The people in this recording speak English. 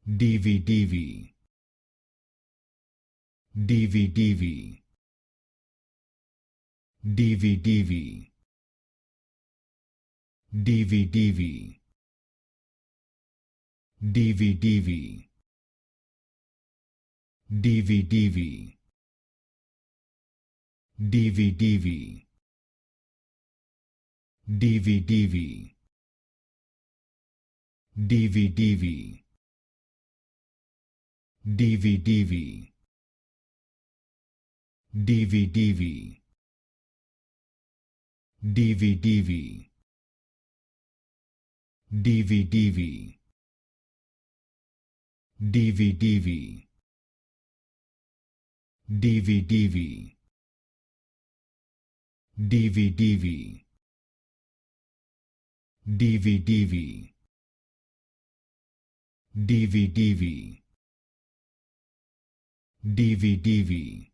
Divi-divi, Divi-divi, Divi-divi, Divi-divi, Divi-divi, Divi-divi, Divi-divi, Divi-divi, Divi-divi, Divi-divi, Divi-divi, Divi-divi, Divi-divi, Divi-divi, Divi-divi, Divi-divi, Divi-divi, Divi-divi, Divi-divi,